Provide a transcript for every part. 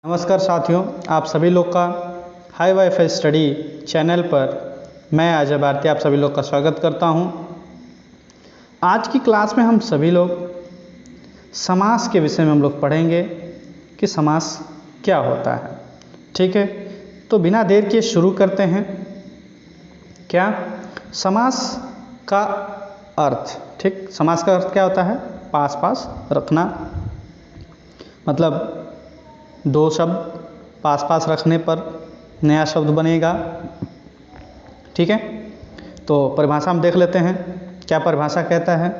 नमस्कार साथियों, आप सभी लोग का हाई वाईफाई स्टडी चैनल पर मैं अजय भारती आप सभी लोग का स्वागत करता हूं। आज की क्लास में हम सभी लोग समास के विषय में हम लोग पढ़ेंगे कि समास क्या होता है। ठीक है, तो बिना देर किए शुरू करते हैं। क्या समास का अर्थ? ठीक, समास का अर्थ क्या होता है? पास पास रखना, मतलब दो शब्द पास पास रखने पर नया शब्द बनेगा। ठीक है, तो परिभाषा हम देख लेते हैं। क्या परिभाषा कहता है?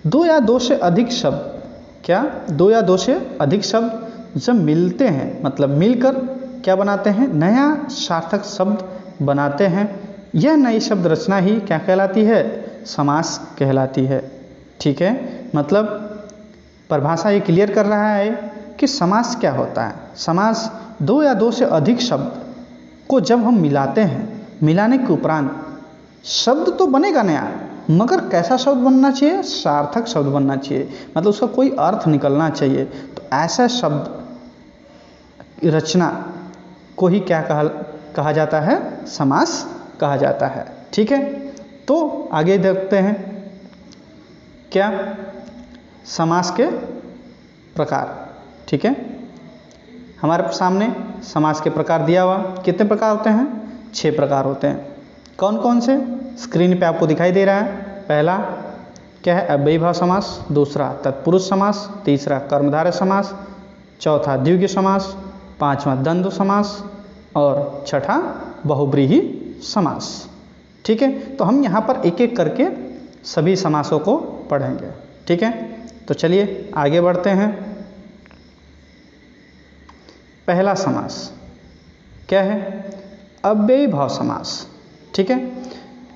दो या दो से अधिक शब्द, क्या दो या दो से अधिक शब्द जब मिलते हैं, मतलब मिलकर क्या बनाते हैं? नया सार्थक शब्द बनाते हैं। यह नई शब्द रचना ही क्या कहलाती है? समास कहलाती है। ठीक है, मतलब परिभाषा ये क्लियर कर रहा है कि समास क्या होता है। समास दो या दो से अधिक शब्द को जब हम मिलाते हैं, मिलाने के उपरांत शब्द तो बनेगा नया, मगर कैसा शब्द बनना चाहिए? सार्थक शब्द बनना चाहिए, मतलब उसका कोई अर्थ निकलना चाहिए। तो ऐसा शब्द रचना को ही क्या कहा जाता है? समास कहा जाता है। ठीक है, तो आगे देखते हैं क्या समास के प्रकार। ठीक है, हमारे सामने समास के प्रकार दिया हुआ। कितने प्रकार होते हैं? 6 प्रकार होते हैं। कौन कौन से? स्क्रीन पे आपको दिखाई दे रहा है। पहला क्या है? अव्ययीभाव समास। दूसरा तत्पुरुष समास। तीसरा कर्मधारय समास। चौथा द्विगु समास। पांचवा द्वंद्व समास और छठा बहुव्रीहि समास। ठीक है, तो हम यहाँ पर एक एक करके सभी समासों को पढ़ेंगे। ठीक है, तो चलिए आगे बढ़ते हैं। पहला समास क्या है? अव्ययीभाव समास। ठीक है,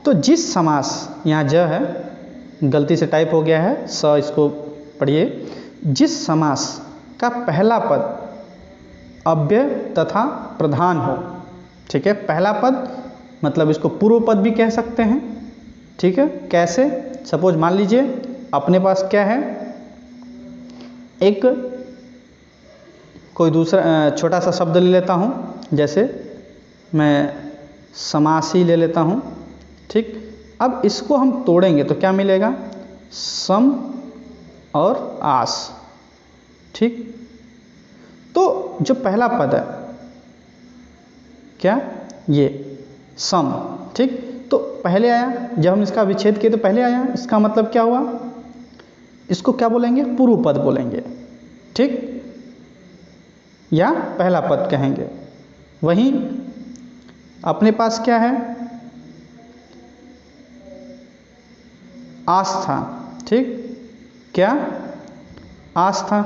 तो जिस समास, यहाँ ज है, गलती से टाइप हो गया है, स इसको पढ़िए। जिस समास का पहला पद अव्यय तथा प्रधान हो। ठीक है, पहला पद मतलब इसको पूर्व पद भी कह सकते हैं। ठीक है, कैसे? सपोज मान लीजिए अपने पास क्या है, एक कोई दूसरा छोटा सा शब्द ले लेता हूँ, जैसे मैं समास ही ले लेता हूँ। ठीक, अब इसको हम तोड़ेंगे तो क्या मिलेगा? सम और आस। ठीक, तो जो पहला पद है क्या? ये सम। ठीक, तो पहले आया, जब हम इसका विच्छेद किए तो पहले आया, इसका मतलब क्या हुआ? इसको क्या बोलेंगे? पूर्व पद बोलेंगे। ठीक, या पहला पद कहेंगे। वहीं अपने पास क्या है? आस्था। ठीक, क्या? आस्था।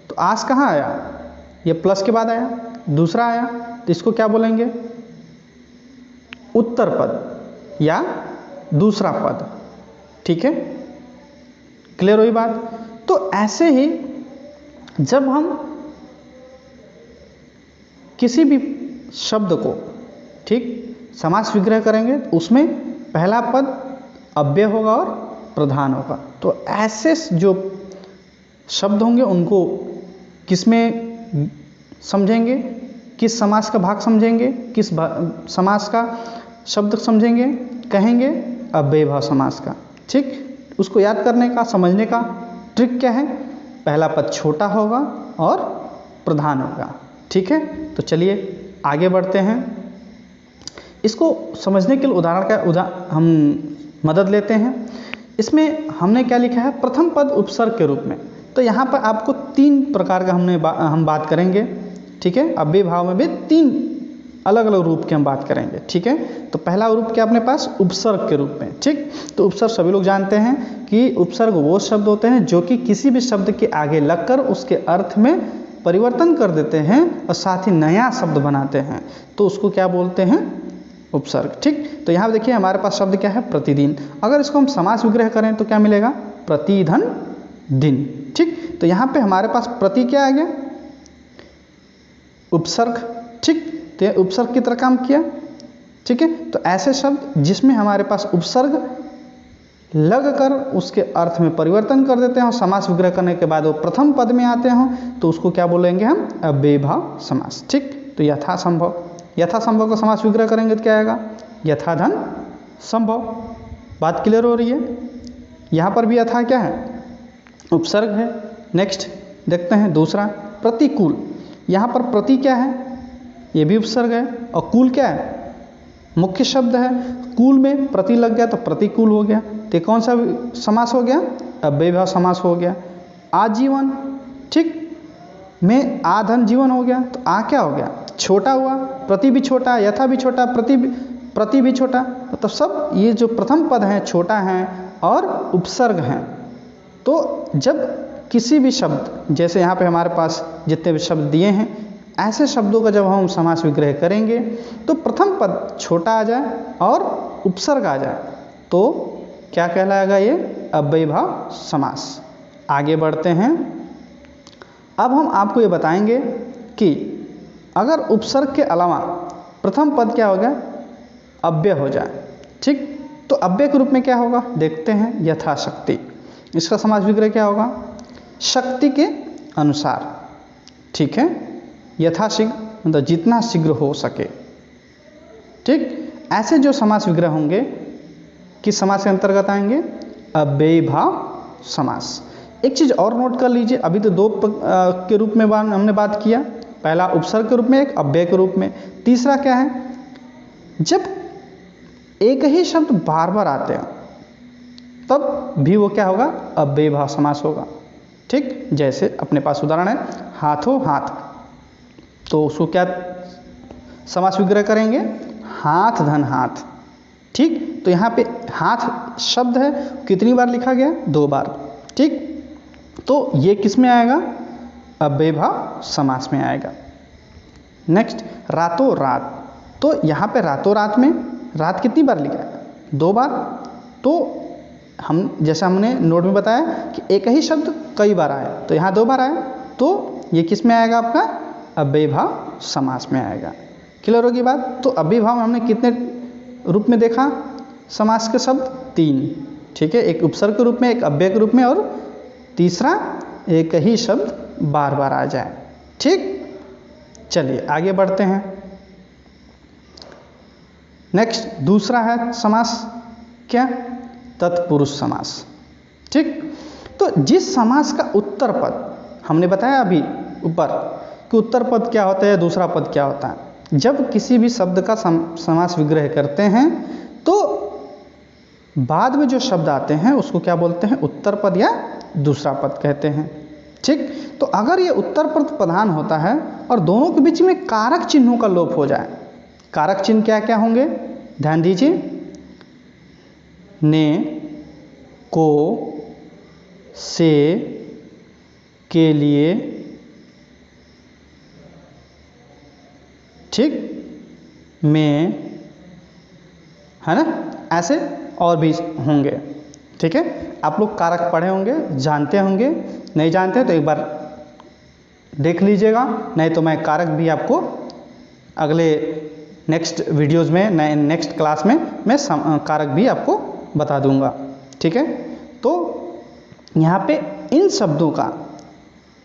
तो आस कहाँ आया? ये प्लस के बाद आया, दूसरा आया, तो इसको क्या बोलेंगे? उत्तर पद या दूसरा पद। ठीक है, क्लियर हुई बात? तो ऐसे ही जब हम किसी भी शब्द को, ठीक, समास विग्रह करेंगे तो उसमें पहला पद अव्यय होगा और प्रधान होगा। तो ऐसे जो शब्द होंगे उनको किस में समझेंगे? किस समास का भाग समझेंगे? किस समास का शब्द समझेंगे? कहेंगे अव्ययीभाव समास का। ठीक, उसको याद करने का, समझने का ट्रिक क्या है? पहला पद छोटा होगा और प्रधान होगा। ठीक है, तो चलिए आगे बढ़ते हैं। इसको समझने के लिए उदाहरण का हम मदद लेते हैं। इसमें हमने क्या लिखा है? प्रथम पद उपसर्ग के रूप में। तो यहाँ पर आपको 3 प्रकार का हम बात करेंगे। ठीक है, अव्ययीभाव में भी 3 अलग अलग रूप की हम बात करेंगे। ठीक है, तो पहला रूप क्या अपने पास? उपसर्ग के रूप में। ठीक, तो उपसर्ग सभी लोग जानते हैं कि उपसर्ग वो शब्द होते हैं जो कि किसी भी शब्द के आगे लगकर उसके अर्थ में परिवर्तन कर देते हैं और साथ ही नया शब्द बनाते हैं, तो उसको क्या बोलते हैं? उपसर्ग। ठीक, तो यहाँ देखिए हमारे पास शब्द क्या है? प्रतिदिन। अगर इसको हम समास विग्रह करें तो क्या मिलेगा? प्रतिधन दिन। ठीक, तो यहाँ पे हमारे पास प्रति क्या आ गया? उपसर्ग। ठीक, तो यह उपसर्ग की तरह काम किया। ठीक है, तो ऐसे शब्द जिसमें हमारे पास उपसर्ग लगकर उसके अर्थ में परिवर्तन कर देते हैं और समास विग्रह करने के बाद वो प्रथम पद में आते हों तो उसको क्या बोलेंगे हम? अव्ययीभाव समास। ठीक, तो यथासंभव, यथासंभव का समास विग्रह करेंगे तो क्या आएगा? यथाधन संभव। बात क्लियर हो रही है? यहाँ पर भी यथा क्या है? उपसर्ग है। नेक्स्ट देखते हैं दूसरा, प्रतिकूल। यहाँ पर प्रति क्या है? ये भी उपसर्ग है और कूल क्या है? मुख्य शब्द है। कूल में प्रति लग गया तो प्रतिकूल हो गया। तो कौन सा समास हो गया? अव्ययीभाव समास हो गया। आजीवन, ठीक, में आधन जीवन हो गया तो आ क्या हो गया? छोटा हुआ। प्रति भी छोटा, यथा भी छोटा, प्रति भी छोटा, मतलब सब ये जो प्रथम पद हैं छोटा हैं और उपसर्ग हैं। तो जब किसी भी शब्द, जैसे यहाँ पे हमारे पास जितने भी शब्द दिए हैं, ऐसे शब्दों का जब हम समास विग्रह करेंगे तो प्रथम पद छोटा आ जाए और उपसर्ग आ जाए तो क्या कहलाएगा? ये अव्ययीभाव समास। आगे बढ़ते हैं। अब हम आपको ये बताएंगे कि अगर उपसर्ग के अलावा प्रथम पद क्या हो गया? अव्यय हो जाए। ठीक, तो अव्यय के रूप में क्या होगा? देखते हैं। यथाशक्ति, इसका समास विग्रह क्या होगा? शक्ति के अनुसार। ठीक है, यथाशीघ्र मतलब जितना शीघ्र हो सके। ठीक, ऐसे जो समास विग्रह होंगे किस समास के अंतर्गत आएंगे? अव्ययीभाव समास। एक चीज़ और नोट कर लीजिए, अभी तो दो के रूप में हमने बात किया, पहला उपसर्ग के रूप में, एक अव्यय के रूप में। तीसरा क्या है? जब एक ही शब्द बार बार आते हैं तब भी वो क्या होगा? अव्ययीभाव समास होगा। ठीक, जैसे अपने पास उदाहरण है हाथों हाथ, तो उसको क्या समास विग्रह करेंगे? हाथ धन हाथ। ठीक, तो यहाँ पे हाथ शब्द है, कितनी बार लिखा गया? 2 बार। ठीक, तो ये किस में आएगा? अव्ययीभाव समास में आएगा। नेक्स्ट, रातों रात, तो यहाँ पे रातों रात में रात कितनी बार लिखा है? 2 बार। तो हम जैसा हमने नोट में बताया कि एक ही शब्द कई बार आया, तो यहाँ 2 बार आया, तो ये किस में आएगा? आपका अव्ययीभाव समास में आएगा। क्लियर होगी बात? तो अव्ययीभाव हमने कितने रूप में देखा? समास के शब्द 3। ठीक है, एक उपसर्ग के रूप में, एक अव्यय के रूप में, और तीसरा एक ही शब्द बार बार आ जाए। ठीक, चलिए आगे बढ़ते हैं। नेक्स्ट दूसरा है समास क्या? तत्पुरुष समास। ठीक, तो जिस समास का उत्तर पद, हमने बताया अभी ऊपर कि उत्तर पद क्या होता है, दूसरा पद क्या होता है। जब किसी भी शब्द का समास विग्रह करते हैं तो बाद में जो शब्द आते हैं उसको क्या बोलते हैं? उत्तर पद या दूसरा पद कहते हैं। ठीक, तो अगर ये उत्तर पद प्रधान होता है और दोनों के बीच में कारक चिन्हों का लोप हो जाए, कारक चिन्ह क्या क्या होंगे? ध्यान दीजिए, ने, को, से, के लिए, ठीक, में, है ना, ऐसे और भी होंगे। ठीक है, आप लोग कारक पढ़े होंगे, जानते होंगे, नहीं जानते तो एक बार देख लीजिएगा, नहीं तो मैं कारक भी आपको अगले नेक्स्ट वीडियोज़ में, नेक्स्ट क्लास में मैं कारक भी आपको बता दूंगा। ठीक है, तो यहाँ पे इन शब्दों का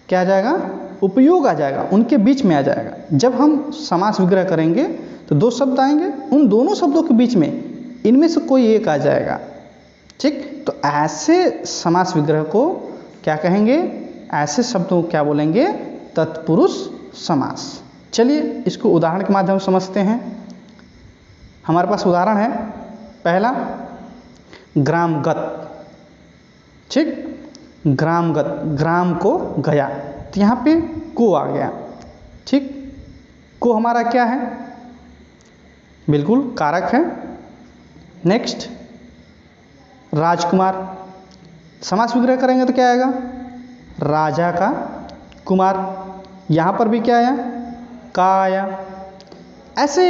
क्या आ जाएगा? उपयोग आ जाएगा, उनके बीच में आ जाएगा। जब हम समास विग्रह करेंगे तो 2 शब्द आएंगे, उन दोनों शब्दों के बीच में इनमें से कोई एक आ जाएगा। ठीक, तो ऐसे समास विग्रह को क्या कहेंगे? ऐसे शब्दों को क्या बोलेंगे? तत्पुरुष समास। चलिए इसको उदाहरण के माध्यम से समझते हैं। हमारे पास उदाहरण है, पहला ग्रामगत। ठीक, ग्रामगत, ग्राम को गया, तो यहाँ पे को आ गया। ठीक, को हमारा क्या है? बिल्कुल कारक है। नेक्स्ट राजकुमार, समास विग्रह करेंगे तो क्या आएगा? राजा का कुमार, यहाँ पर भी क्या आया? का आया। ऐसे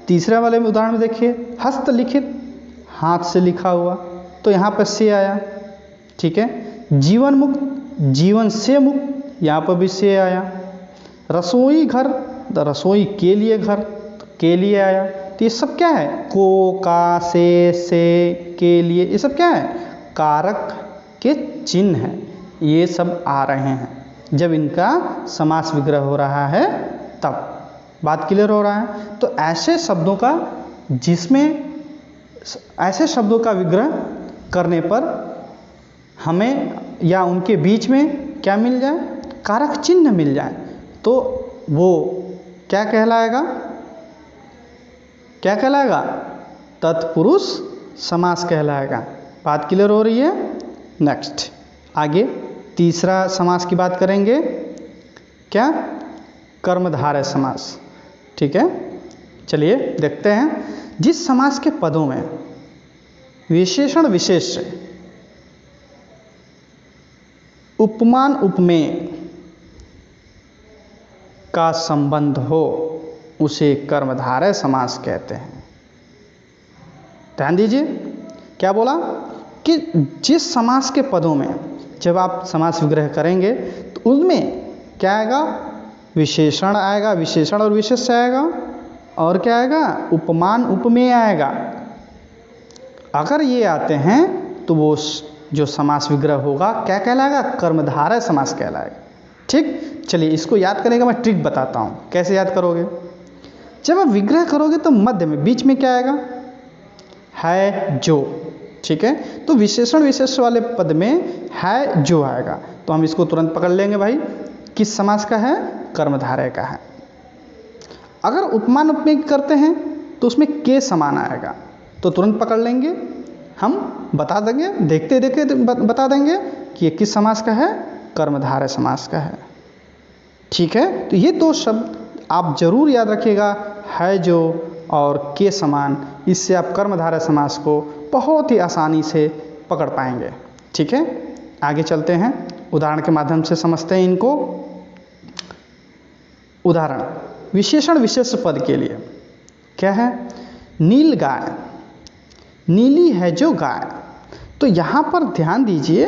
तीसरे वाले में उदाहरण में देखिए, हस्तलिखित, हाथ से लिखा हुआ, तो यहाँ पर से आया। ठीक है, जीवन मुक्त, जीवन से मुक्त, यहाँ पर भी से आया। रसोई घर, तो रसोई के लिए घर, तो के लिए आया। तो ये सब क्या है? को, का, से, के लिए, ये सब क्या है? कारक के चिन्ह हैं, ये सब आ रहे हैं जब इनका समास विग्रह हो रहा है तब। बात क्लियर हो रहा है? तो ऐसे शब्दों का ऐसे शब्दों का विग्रह करने पर हमें या उनके बीच में क्या मिल जाए, कारक चिन्ह मिल जाए, तो वो क्या कहलाएगा, क्या कहलाएगा? तत्पुरुष समास कहलाएगा। बात क्लियर हो रही है? नेक्स्ट आगे तीसरा समास की बात करेंगे, क्या? कर्मधारय समास। ठीक है, चलिए देखते हैं। जिस समास के पदों में विशेषण विशेष्य, उपमान उपमेय का संबंध हो उसे कर्मधारय समास कहते हैं। ध्यान दीजिए, क्या बोला कि जिस समास के पदों में जब आप समास विग्रह करेंगे तो उनमें क्या आएगा? विशेषण आएगा, विशेषण और विशेष्य आएगा, और क्या आएगा? उपमान उपमेय आएगा। अगर ये आते हैं तो वो जो समास विग्रह होगा क्या कहलाएगा? कर्मधारय समास कहलाएगा। ठीक, चलिए इसको याद करने का मैं ट्रिक बताता हूँ, कैसे याद करोगे। जब आप विग्रह करोगे तो मध्य में बीच में क्या आएगा? है जो। ठीक है, तो विशेषण विशेष वाले पद में है जो आएगा, तो हम इसको तुरंत पकड़ लेंगे भाई, किस समास का है? कर्मधारय का है। अगर उपमान उपमेय करते हैं तो उसमें के समान आएगा, तो तुरंत पकड़ लेंगे, हम बता देंगे, देखते देखते बता देंगे कि ये किस समास का है? कर्मधारय समास का है। ठीक है, तो ये दो शब्द आप जरूर याद रखिएगा, है जो और के समान। इससे आप कर्मधारय समास को बहुत ही आसानी से पकड़ पाएंगे। ठीक है, आगे चलते हैं, उदाहरण के माध्यम से समझते हैं इनको। उदाहरण विशेषण विशेष पद के लिए क्या है? नील गाय, नीली है जो गाय। तो यहाँ पर ध्यान दीजिए,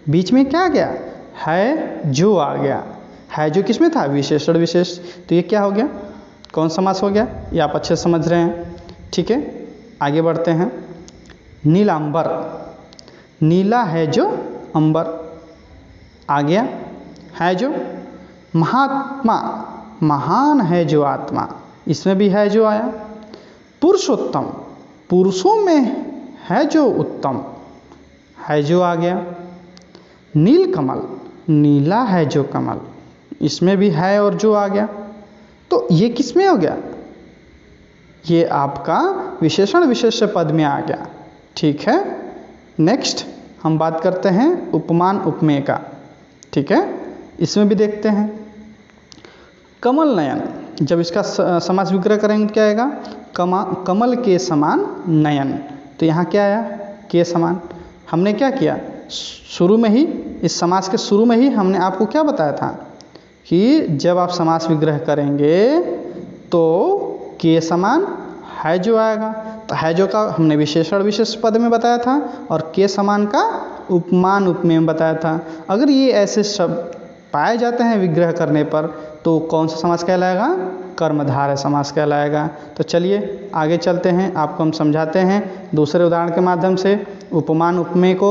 बीच में क्या आ गया? है जो आ गया। है जो किस में था? विशेषण विशेष। तो ये क्या हो गया? कौन समास हो गया? ये आप अच्छे से समझ रहे हैं। ठीक है, आगे बढ़ते हैं। नीलांबर, नीला है जो अंबर आ गया, है जो। महात्मा, महान है जो आत्मा, इसमें भी है जो आया। पुरुषोत्तम, पुरुषों में है जो उत्तम, है जो आ गया। नीलकमल, नीला है जो कमल, इसमें भी है और जो आ गया। तो ये किस में हो गया? ये आपका विशेषण विशेष्य पद में आ गया। ठीक है, नेक्स्ट हम बात करते हैं उपमान उपमेय का। ठीक है, इसमें भी देखते हैं। कमल नयन, जब इसका समास विग्रह करेंगे क्या आएगा? कमल के समान नयन। तो यहाँ क्या आया? के समान। हमने क्या किया? शुरू में ही, इस समास के शुरू में ही हमने आपको क्या बताया था कि जब आप समास विग्रह करेंगे तो के समान है जो आएगा। तो है जो का हमने विशेषण विशेष पद में बताया था और के समान का उपमान उपमेय में बताया था। अगर ये ऐसे शब्द पाए जाते हैं विग्रह करने पर तो कौन सा समास कहलाएगा? कर्मधारय समास कहलाएगा। तो चलिए आगे चलते हैं, आपको हम समझाते हैं दूसरे उदाहरण के माध्यम से उपमान उपमेय को।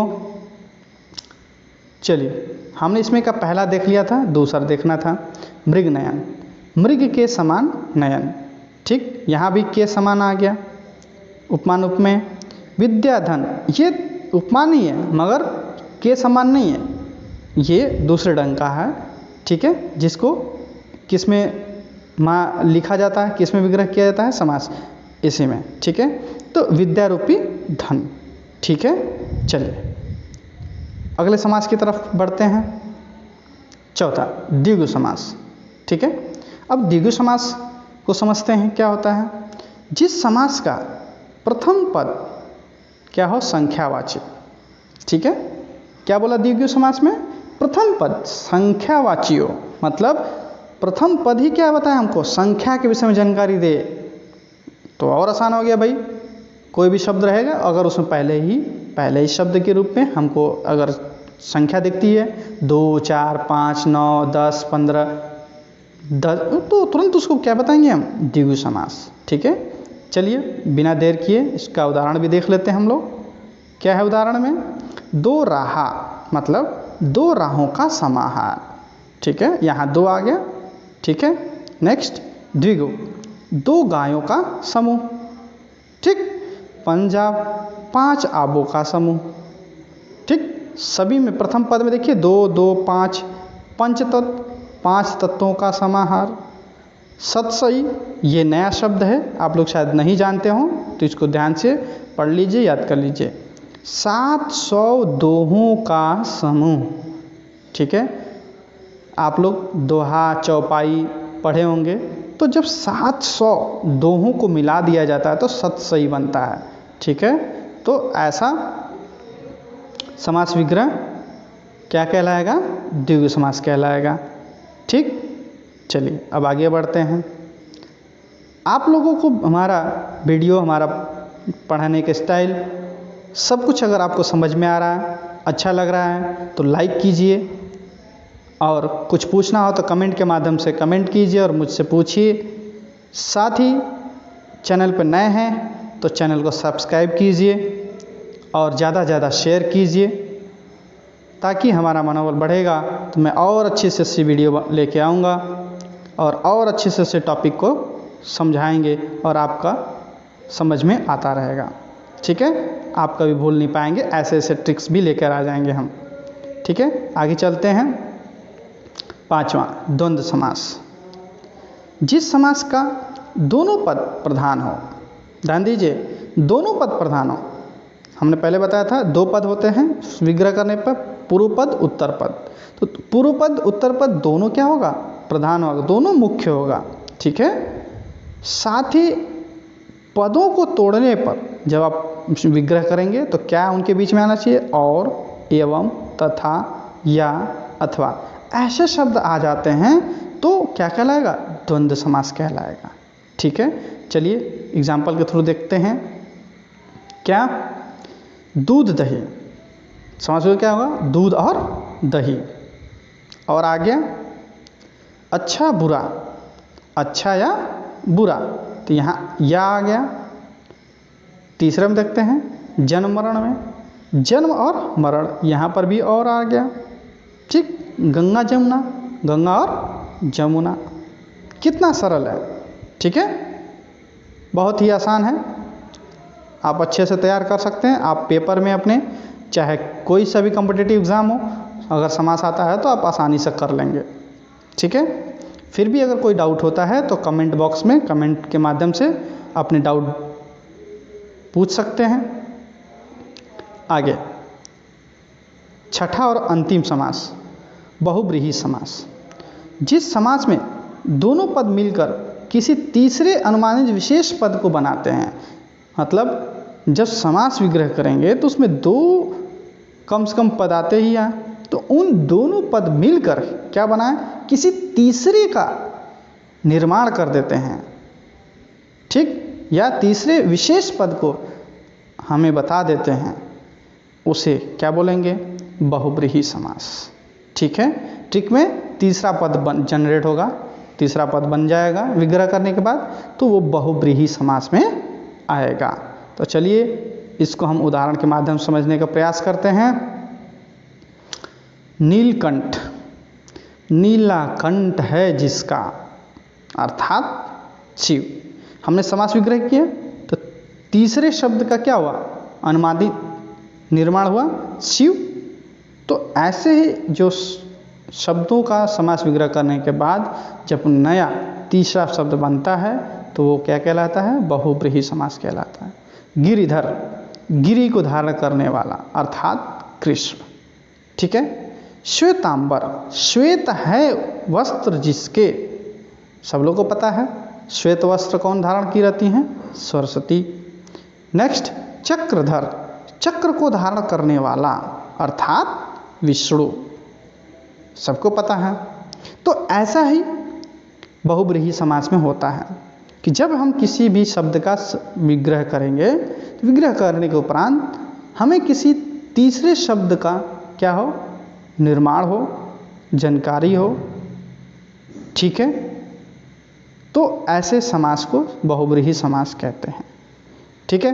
चलिए, हमने इसमें का पहला देख लिया था, दूसरा देखना था। मृग नयन, मृग के समान नयन। ठीक, यहाँ भी के समान आ गया, उपमान उपमेय। विद्याधन, ये उपमान ही है मगर के समान नहीं है, ये दूसरे ढंग का है। ठीक है, जिसको किस में लिखा जाता है, किस में विग्रह किया जाता है? समास, इसी में। ठीक है, तो विद्यारूपी धन। ठीक है, चलिए अगले समास की तरफ बढ़ते हैं। चौथा द्विगु समास। ठीक है, अब द्विगु समास को समझते हैं क्या होता है। जिस समास का प्रथम पद क्या हो? संख्यावाची। ठीक है, क्या बोला द्विगु समास में? प्रथम पद संख्यावाची हो, मतलब प्रथम पद ही क्या बताया हमको? संख्या के विषय में जानकारी दे। तो और आसान हो गया भाई, कोई भी शब्द रहेगा अगर उसमें पहले ही शब्द के रूप में हमको अगर संख्या दिखती है 2, 4, 5, 9, 10, 15, 10, तो तुरंत उसको क्या बताएंगे हम? द्विगु समास। ठीक है, चलिए बिना देर किए इसका उदाहरण भी देख लेते हैं हम लोग। क्या है उदाहरण में? दो राहा मतलब दो राहों का समाहार। ठीक है, यहाँ दो आ गया। ठीक है, नेक्स्ट द्विगु, दो गायों का समूह। ठीक, पंजाब, पांच आबों का समूह। ठीक, सभी में प्रथम पद में देखिए दो दो पाँच, पंचतत्व, पांच तत्वों का समाहार। सतसई ये नया शब्द है, आप लोग शायद नहीं जानते हो, तो इसको ध्यान से पढ़ लीजिए, याद कर लीजिए। 700 दोहों का समूह। ठीक है, आप लोग दोहा चौपाई पढ़े होंगे, तो जब 700 दोहों को मिला दिया जाता है तो सतसई बनता है। ठीक है, तो ऐसा समास विग्रह क्या कहलाएगा? द्विगु समास कहलाएगा। ठीक, चलिए अब आगे बढ़ते हैं। आप लोगों को हमारा वीडियो, हमारा पढ़ाने के स्टाइल सब कुछ अगर आपको समझ में आ रहा है, अच्छा लग रहा है, तो लाइक कीजिए, और कुछ पूछना हो तो कमेंट के माध्यम से कमेंट कीजिए और मुझसे पूछिए। साथ ही चैनल पर नए हैं तो चैनल को सब्सक्राइब कीजिए और ज़्यादा से ज़्यादा शेयर कीजिए, ताकि हमारा मनोबल बढ़ेगा तो मैं और अच्छी से अच्छी वीडियो लेके आऊँगा और अच्छे से अच्छे टॉपिक को समझाएंगे और आपका समझ में आता रहेगा। ठीक है, आप कभी भूल नहीं पाएंगे, ऐसे ऐसे ट्रिक्स भी लेकर आ जाएंगे हम। ठीक है, आगे चलते हैं। पांचवा, द्वंद्व समास। जिस समास का दोनों पद प्रधान हो। ध्यान दीजिए, दोनों पद प्रधान हो। हमने पहले बताया था दो पद होते हैं विग्रह करने पर, पूर्व पद उत्तर पद। तो पूर्व पद उत्तर पद दोनों क्या होगा? प्रधान होगा, दोनों मुख्य होगा। ठीक है, साथ ही पदों को तोड़ने पर जब आप विग्रह करेंगे तो क्या उनके बीच में आना चाहिए? और, एवं, तथा, या, अथवा, ऐसे शब्द आ जाते हैं तो क्या कहलाएगा? द्वंद्व समास कहलाएगा। ठीक है, चलिए एग्जाम्पल के थ्रू देखते हैं। क्या? दूध दही, समास में क्या होगा? दूध और दही। और आ गया अच्छा बुरा, अच्छा या बुरा, तो यहाँ या आ गया। तीसरे में देखते हैं जन्म मरण में, जन्म और मरण, यहाँ पर भी और आ गया। ठीक, गंगा जमुना, गंगा और जमुना, कितना सरल है। ठीक है, बहुत ही आसान है, आप अच्छे से तैयार कर सकते हैं। आप पेपर में अपने, चाहे कोई सा भी कॉम्पिटिटिव एग्ज़ाम हो, अगर समास आता है तो आप आसानी से कर लेंगे। ठीक है, फिर भी अगर कोई डाउट होता है तो कमेंट बॉक्स में कमेंट के माध्यम से अपने डाउट पूछ सकते हैं। आगे छठा और अंतिम समास, बहुब्रीहि समास। जिस समास में दोनों पद मिलकर किसी तीसरे अनुमानित विशेष पद को बनाते हैं, मतलब जब समास विग्रह करेंगे तो उसमें दो कम से कम पद आते ही हैं, तो उन दोनों पद मिलकर क्या बनाएं? किसी तीसरे का निर्माण कर देते हैं। ठीक, या तीसरे विशेष पद को हमें बता देते हैं, उसे क्या बोलेंगे? बहुब्रीहि समास। ठीक है, ट्रिक में तीसरा पद जनरेट होगा, तीसरा पद बन जाएगा विग्रह करने के बाद, तो वो बहुब्रीहि समास में आएगा। तो चलिए इसको हम उदाहरण के माध्यम से समझने का प्रयास करते हैं। नीलकंठ, नीला कंठ है जिसका, अर्थात शिव। हमने समास विग्रह किया तो तीसरे शब्द का क्या हुआ? अनुमानित निर्माण हुआ शिव। तो ऐसे ही जो शब्दों का समास विग्रह करने के बाद जब नया तीसरा शब्द बनता है तो वो क्या कहलाता है? बहुब्रीहि समास कहलाता है। गिरिधर, गिरि को धारण करने वाला, अर्थात कृष्ण। ठीक है, श्वेतांबर, श्वेत है वस्त्र जिसके, सब लोगों को पता है श्वेत वस्त्र कौन धारण की रहती हैं? सरस्वती। नेक्स्ट चक्रधर, चक्र को धारण करने वाला, अर्थात विष्णु, सबको पता है। तो ऐसा ही बहुब्रीहि समास में होता है कि जब हम किसी भी शब्द का विग्रह करेंगे, तो विग्रह करने के उपरांत हमें किसी तीसरे शब्द का क्या हो? निर्माण हो, जानकारी हो। ठीक है, तो ऐसे समास को बहुब्रीहि समास कहते हैं। ठीक है,